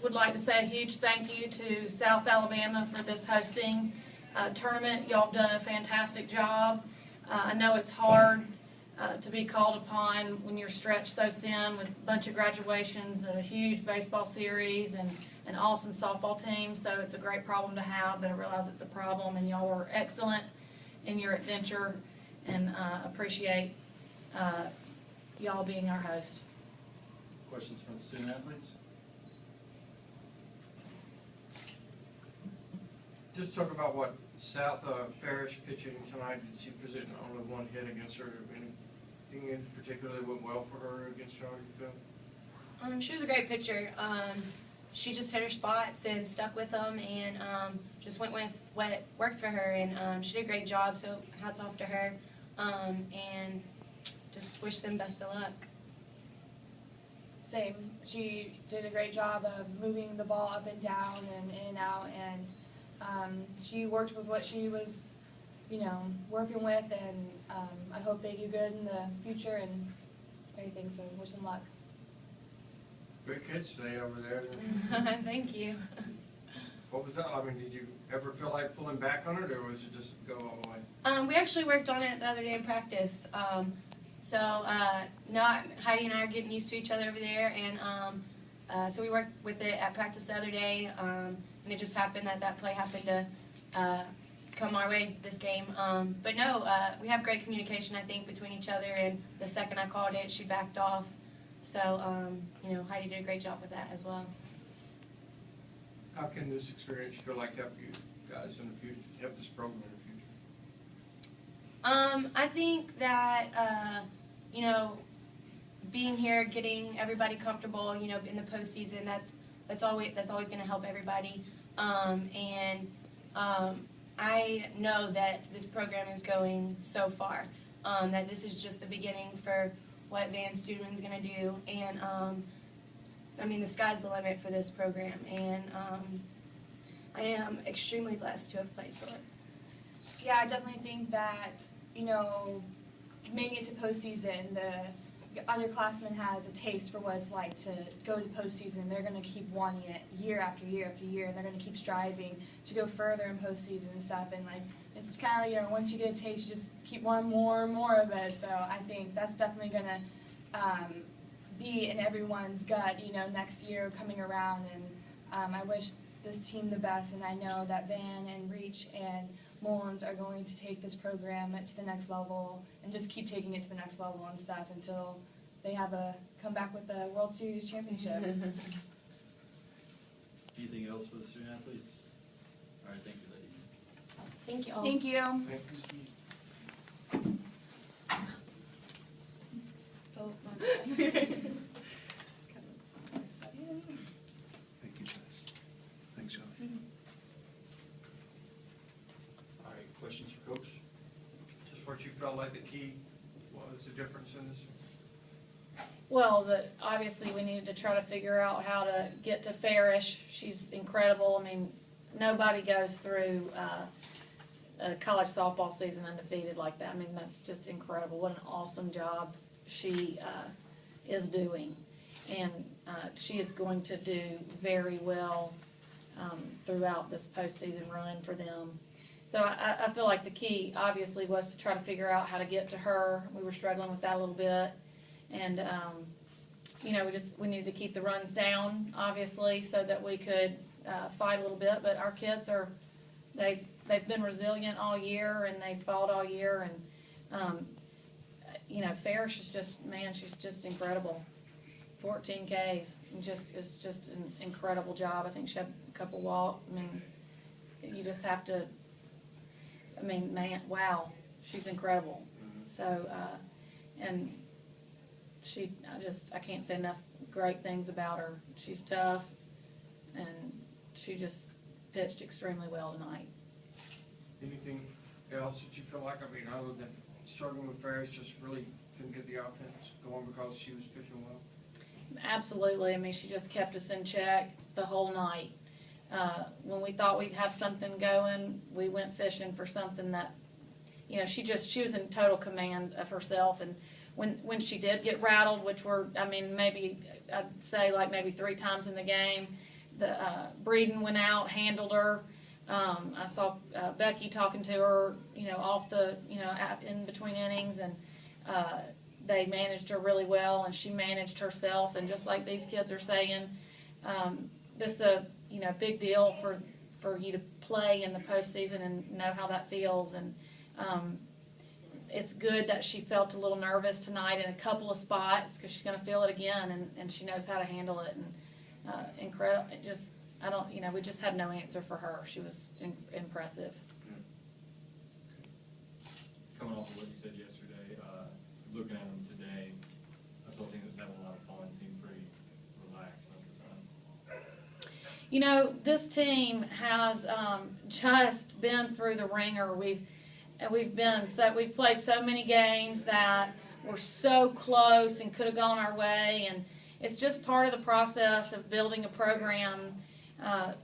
would like to say a huge thank you to South Alabama for this hosting tournament. Y'all have done a fantastic job. I know it's hard to be called upon when you're stretched so thin with a bunch of graduations and a huge baseball series and an awesome softball team, so it's a great problem to have, but I realize it's a problem, and y'all were excellent in your adventure, and appreciate y'all being our host. Questions from the student athletes? Just talk about what South Farish pitching tonight. Did she present only one hit against her? Anything in particular that went well for her against her, you feel? She was a great pitcher. She just hit her spots and stuck with them, and just went with what worked for her, and she did a great job, so hats off to her, and just wish them best of luck. Same. She did a great job of moving the ball up and down and in and out, and she worked with what she was, working with, and I hope they do good in the future and everything, so wish them luck. Great catch today over there. Thank you. What was that? I mean, did you ever feel like pulling back on it, or was it just go all the way? We actually worked on it the other day in practice. So Heidi and I are getting used to each other over there, and so we worked with it at practice the other day, and it just happened that play happened to come our way this game. But no, we have great communication, I think, between each other, and the second I called it, she backed off. So, Heidi did a great job with that as well. How can this experience feel like help you guys in the future, help this program in the future? I think that, being here, getting everybody comfortable, in the postseason, that's always going to help everybody. I know that this program is going so far, that this is just the beginning for what Vann Stuedeman is going to do, and the sky's the limit for this program, and I am extremely blessed to have played for it. Yeah, I definitely think that, making it to postseason, the underclassmen has a taste for what it's like to go to postseason. They're going to keep wanting it year after year after year, and they're going to keep striving to go further in postseason and stuff, and it's kind of, once you get a taste, you just keep wanting more and more of it, so I think that's definitely going to be in everyone's gut, next year coming around, and I wish this team the best, and I know that Vann and Reach and Mullins are going to take this program to the next level and just keep taking it to the next level and stuff until they come back with the World Series championship. Anything else for the student athletes? All right, thank you, ladies. Thank you all. Thank you. Thank you. Oh, my bad. Thank you, Josh. Thanks, Josh. All right, questions for Coach? Just what you felt like the key was the difference in this? Well, obviously we needed to try to figure out how to get to Farish. She's incredible. Nobody goes through a college softball season undefeated like that. That's just incredible. What an awesome job she is doing. And she is going to do very well throughout this postseason run for them. So I feel like the key, obviously, was to try to figure out how to get to her. We were struggling with that a little bit. And, we needed to keep the runs down, obviously, so that we could fight a little bit. But our kids they've been resilient all year, and they've fought all year. And, Farish is she's just incredible. 14 Ks, it's just an incredible job. I think she had a couple walks. You just have to, man, wow, she's incredible. So, and I can't say enough great things about her. She's tough, and she just pitched extremely well tonight. Anything else that you feel like, other than struggling with Ferris, just really couldn't get the offense going because she was pitching well? Absolutely. she just kept us in check the whole night. When we thought we'd have something going, we went fishing for something that, she was in total command of herself. And when she did get rattled, which were, maybe I'd say maybe 3 times in the game, Breeden went out, handled her. I saw Becky talking to her, off the, in between innings, and they managed her really well, and she managed herself. And just like these kids are saying, this is a big deal for you to play in the postseason and know how that feels. And it's good that she felt a little nervous tonight in a couple of spots because she's going to feel it again, and she knows how to handle it. And incredible. We just had no answer for her. She was impressive. Coming off of what you said yesterday, looking at them today, I saw a team that was having a lot of fun, seemed pretty relaxed most of the time. This team has just been through the ringer. We've played so many games that were so close and could have gone our way, and it's just part of the process of building a program.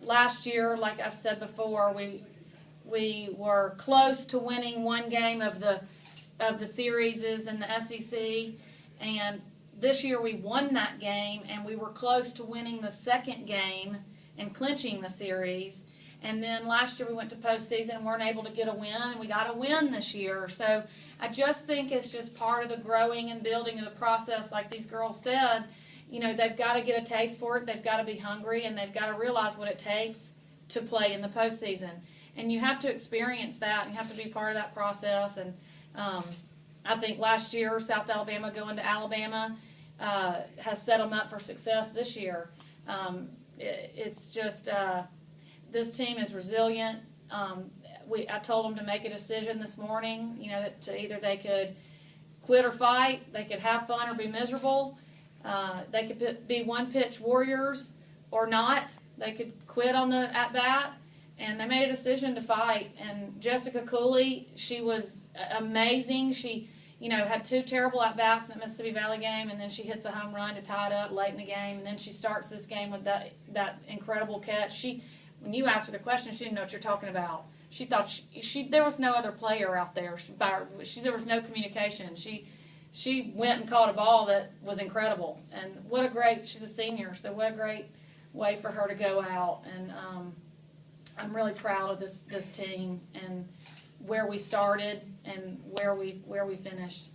Last year, like I've said before, we were close to winning one game of the series in the SEC, and this year we won that game, and we were close to winning the second game and clinching the series. And then last year we went to postseason and weren't able to get a win, and we got a win this year. So I just think it's just part of the growing and building of the process. Like these girls said, they've got to get a taste for it, they've got to be hungry, and they've got to realize what it takes to play in the postseason. And you have to experience that, and you have to be part of that process. And I think last year, South Alabama going to Alabama has set them up for success this year. It's just... this team is resilient. I told them to make a decision this morning, that either they could quit or fight, they could have fun or be miserable. They could be one-pitch warriors or not. They could quit on the at-bat, and they made a decision to fight. And Jessica Cooley, she was amazing. She, had 2 terrible at-bats in the Mississippi Valley game, and then she hits a home run to tie it up late in the game, and then she starts this game with that incredible catch. When you asked her the question, she didn't know what you're talking about. She thought there was no other player out there. There was no communication. She went and caught a ball that was incredible. And she's a senior, so what a great way for her to go out. And I'm really proud of this team and where we started and where we finished.